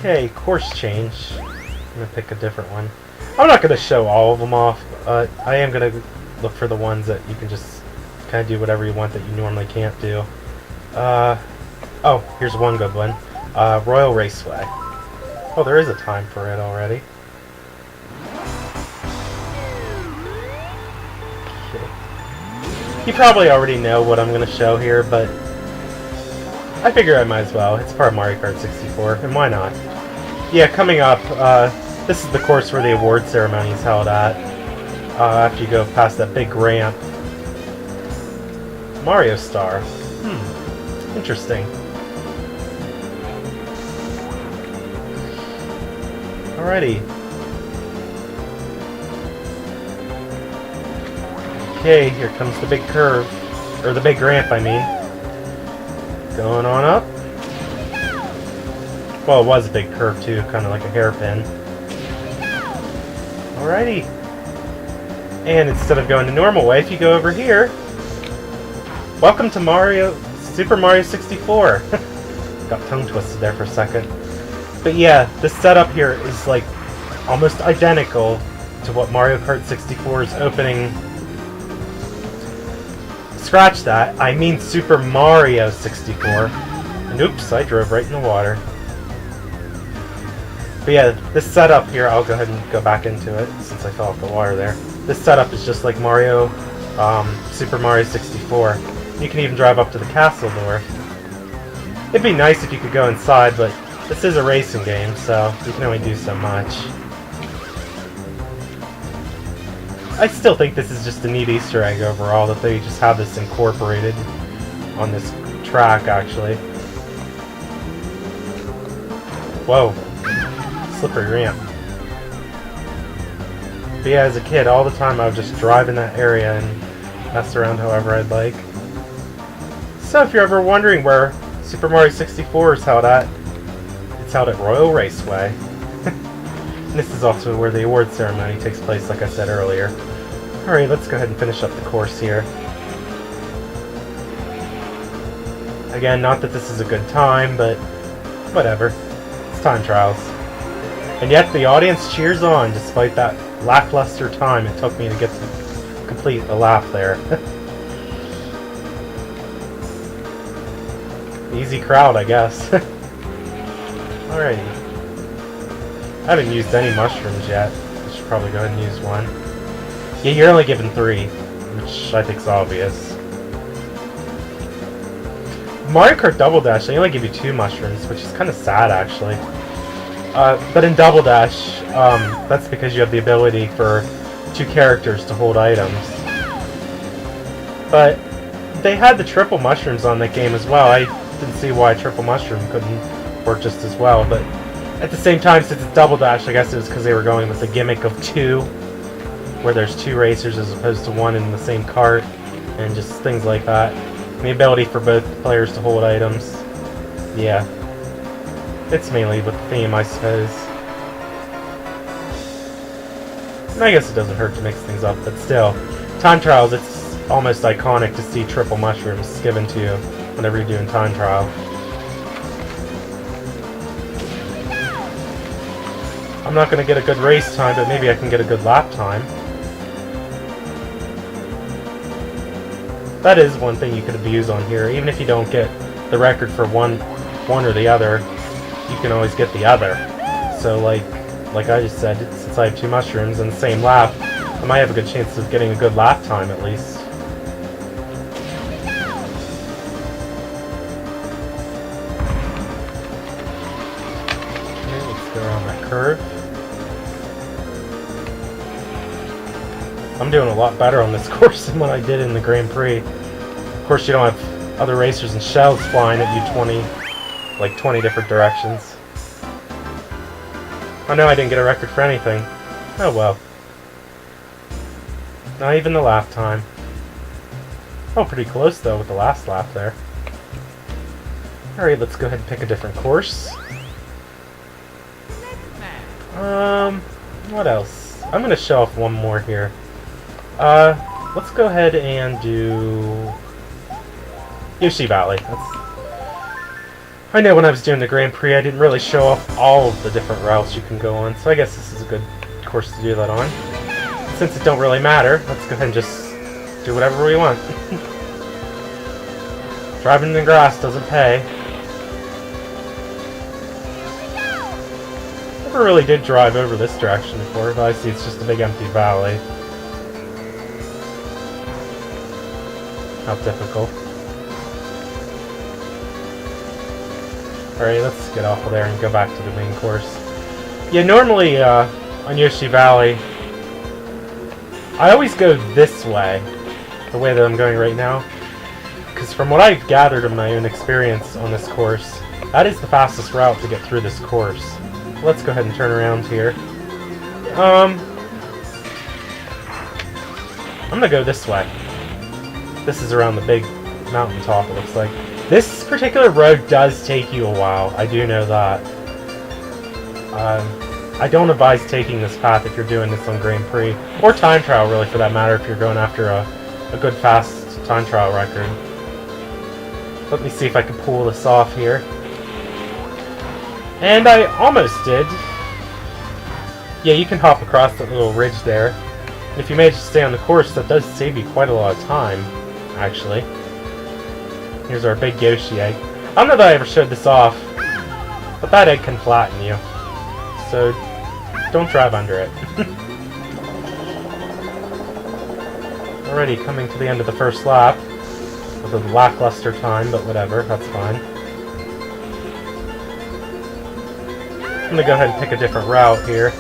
Okay, course change. I'm gonna pick a different one. I'm not gonna show all of them off. I am gonna look for the ones that you can just kind of do whatever you want that you normally can't do. Oh, here's one good one. Royal Raceway. Oh, there is a time for it already. Okay. You probably already know what I'm gonna show here, but I figure I might as well. It's part of Mario Kart 64, and why not? Yeah, coming up, this is the course where the award ceremony is held at. After you go past that big ramp. Mario Star. Interesting. Alrighty. Okay, here comes the big curve. Or the big ramp, I mean. Going on up. Well, it was a big curve too, kind of like a hairpin. Alrighty. And instead of going the normal way, if you go over here, welcome to Super Mario 64. Got tongue twisted there for a second. But yeah, the setup here is like almost identical to what Mario Kart 64's opening. Scratch that, I mean Super Mario 64. And oops, I drove right in the water. But yeah, this setup here, I'll go ahead and go back into it since I fell off the water there. This setup is just like Super Mario 64. You can even drive up to the castle door. It'd be nice if you could go inside, but this is a racing game, so you can only do so much. I still think this is just a neat Easter egg overall, that they just have this incorporated on this track, actually. Whoa. Slippery ramp. But yeah, as a kid, all the time I would just drive in that area and mess around however I'd like. So if you're ever wondering where Super Mario 64 is held at, it's held at Royal Raceway. And this is also where the award ceremony takes place, like I said earlier. Alright, let's go ahead and finish up the course here. Again, not that this is a good time, but whatever. It's time trials. And yet the audience cheers on despite that lackluster time it took me to get to complete a lap there. Easy crowd, I guess. Alrighty. I haven't used any mushrooms yet. I should probably go ahead and use one. Yeah, you're only given 3, which I think is obvious. Mario Kart Double Dash, they only give you 2 mushrooms, which is kind of sad, actually. But in Double Dash, that's because you have the ability for 2 characters to hold items. But they had the triple mushrooms on that game as well. I didn't see why triple mushroom couldn't work just as well, but at the same time, since it's Double Dash, I guess it was because they were going with the gimmick of 2, where there's 2 racers as opposed to 1 in the same cart, and just things like that. And the ability for both players to hold items. Yeah. It's mainly with the theme, I suppose. And I guess it doesn't hurt to mix things up, but still. Time trials, it's almost iconic to see triple mushrooms given to you whenever you're doing time trial. I'm not going to get a good race time, but maybe I can get a good lap time. That is one thing you could abuse on here. Even if you don't get the record for one or the other, you can always get the other. So like I just said, since I have 2 mushrooms in the same lap, I might have a good chance of getting a good lap time at least. Okay, let's go around that curve. I'm doing a lot better on this course than what I did in the Grand Prix. Of course, you don't have other racers and shells flying at you 20 different directions. Oh no, I didn't get a record for anything. Oh well. Not even the lap time. Oh, pretty close though with the last lap there. Alright, let's go ahead and pick a different course. What else? I'm gonna show off one more here. Let's go ahead and do Yoshi Valley. I know when I was doing the Grand Prix, I didn't really show off all of the different routes you can go on, so I guess this is a good course to do that on. Since it don't really matter, let's go ahead and just do whatever we want. Driving in the grass doesn't pay. Never really did drive over this direction before, but I see it's just a big empty valley. How typical. Alright, let's get off of there and go back to the main course. Yeah, normally on Yoshi Valley, I always go this way, the way that I'm going right now. Because from what I've gathered of my own experience on this course, that is the fastest route to get through this course. Let's go ahead and turn around here. I'm gonna go this way. This is around the big mountaintop, it looks like. This particular road does take you a while, I do know that. I don't advise taking this path if you're doing this on Grand Prix, or time trial really for that matter, if you're going after a good fast time trial record. Let me see if I can pull this off here. And I almost did. Yeah, you can hop across that little ridge there. And if you manage to stay on the course, that does save you quite a lot of time, actually. Here's our big Yoshi egg. I don't know that I ever showed this off, but that egg can flatten you. So, don't drive under it. Already coming to the end of the first lap. With a lackluster time, but whatever, that's fine. I'm gonna go ahead and pick a different route here.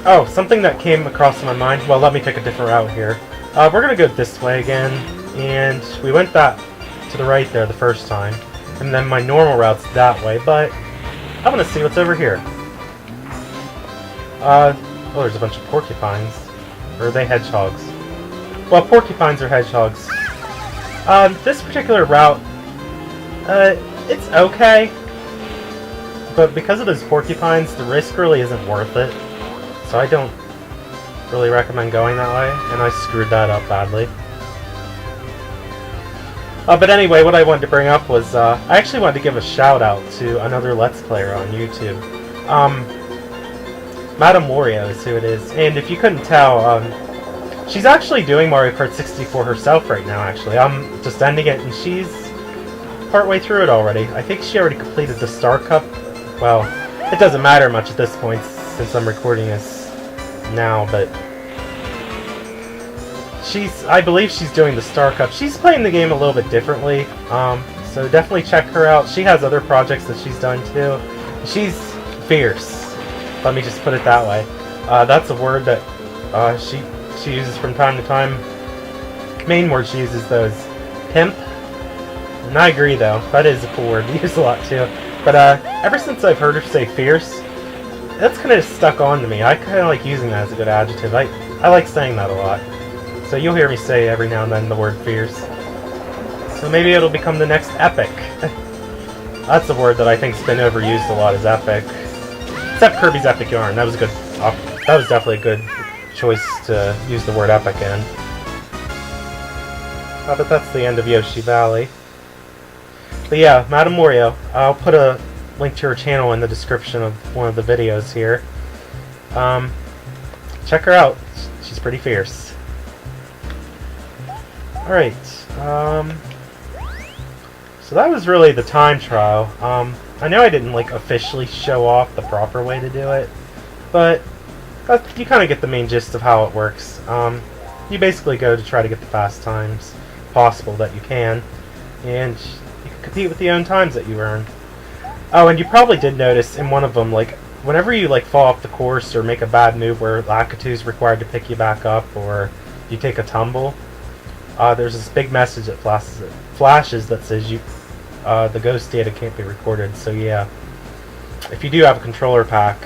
Oh, something that came across my mind. Well, let me pick a different route here. We're gonna go this way again, and we went that to the right there the first time, and then my normal route's that way, but I want to see what's over here. Oh, there's a bunch of porcupines. Or are they hedgehogs? Well, porcupines are hedgehogs. This particular route, it's okay, but because of those porcupines, the risk really isn't worth it, so I don't really recommend going that way, and I screwed that up badly. But anyway, what I wanted to bring up was, I actually wanted to give a shout out to another Let's Player on YouTube. MadameWario is who it is, and if you couldn't tell, she's actually doing Mario Kart 64 herself right now, actually. I'm just ending it, and she's partway through it already. I think she already completed the Star Cup. Well, it doesn't matter much at this point, since I'm recording this now, but I believe she's doing the Star Cup. She's playing the game a little bit differently, so definitely check her out. She has other projects that she's done too. She's fierce. Let me just put it that way. That's a word that she uses from time to time. Main word she uses though is pimp. And I agree though, that is a cool word to use a lot too. But ever since I've heard her say fierce, that's kind of stuck on to me. I kind of like using that as a good adjective. I like saying that a lot. So you'll hear me say every now and then the word fierce. So maybe it'll become the next epic. That's a word that I think's been overused a lot, is epic. Except Kirby's Epic Yarn. That was a good. That was definitely a good choice to use the word epic in. But that's the end of Yoshi Valley. But yeah, MadameWario. I'll put a link to her channel in the description of one of the videos here. Check her out. She's pretty fierce. Alright, so that was really the time trial. I know I didn't like officially show off the proper way to do it, but you kind of get the main gist of how it works. You basically go to try to get the fast times possible that you can, and you can compete with the own times that you earn. Oh, and you probably did notice in one of them, like, whenever you like fall off the course or make a bad move where Lakitu's required to pick you back up, or you take a tumble, there's this big message that flashes that says the ghost data can't be recorded. So yeah, if you do have a controller pack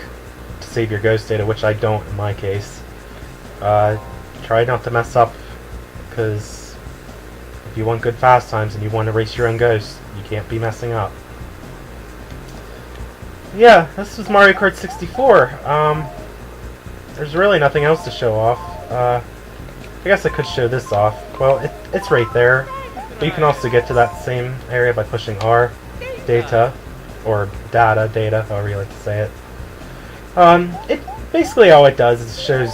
to save your ghost data, which I don't in my case, try not to mess up, because if you want good fast times and you want to race your own ghost, you can't be messing up. Yeah, this was Mario Kart 64. There's really nothing else to show off. I guess I could show this off. Well, it's right there, but you can also get to that same area by pushing R. data, or data, however you like to say it. It basically all it does is shows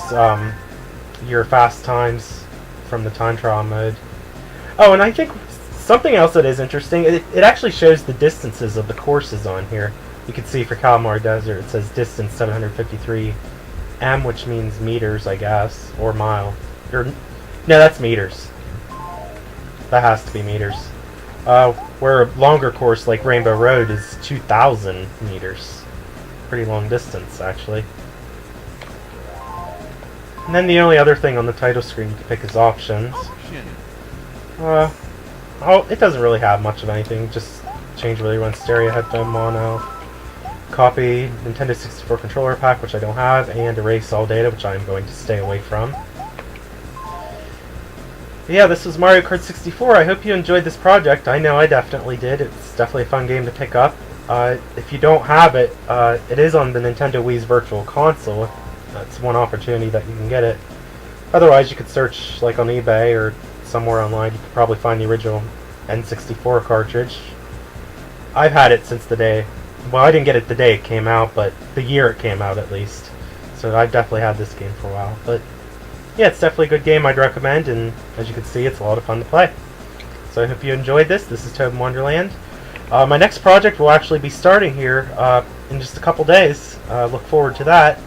your fast times from the time trial mode. Oh, and I think something else that is interesting, it actually shows the distances of the courses on here. You can see for Calamari Desert, it says distance 753 m, which means meters, I guess, or mile. No, that's meters. That has to be meters. Where a longer course like Rainbow Road is 2,000 meters. Pretty long distance, actually. And then the only other thing on the title screen you can pick is options. It doesn't really have much of anything. Just change whether you want stereo, headphone, mono, copy Nintendo 64 controller pack, which I don't have, and erase all data, which I'm going to stay away from. But yeah, this was Mario Kart 64. I hope you enjoyed this project. I know I definitely did. It's definitely a fun game to pick up. If you don't have it, it is on the Nintendo Wii's Virtual Console. That's one opportunity that you can get it. Otherwise, you could search like on eBay or somewhere online. You could probably find the original N64 cartridge. I've had it since the day. Well, I didn't get it the day it came out, but the year it came out at least. So I've definitely had this game for a while. But yeah, it's definitely a good game I'd recommend, and as you can see, it's a lot of fun to play. So I hope you enjoyed this. This is ToadinWonderland. My next project will actually be starting here in just a couple days. Look forward to that.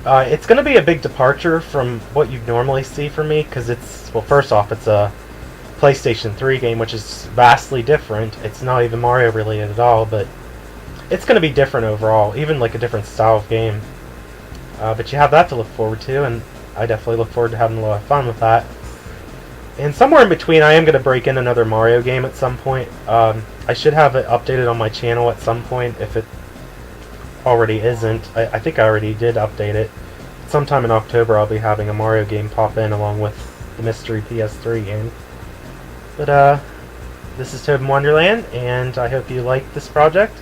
It's going to be a big departure from what you normally see from me, because it's, well, first off, it's a PlayStation 3 game, which is vastly different. It's not even Mario related at all, but it's going to be different overall, even like a different style of game. But you have that to look forward to, and I definitely look forward to having a lot of fun with that. And somewhere in between, I am going to break in another Mario game at some point. I should have it updated on my channel at some point, if it already isn't. I think I already did update it. Sometime in October I'll be having a Mario game pop in along with the mystery PS3 game. But this is ToadinWonderland, and I hope you liked this project.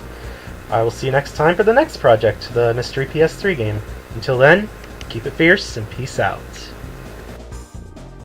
I will see you next time for the next project, the mystery PS3 game. Until then, keep it fierce and peace out.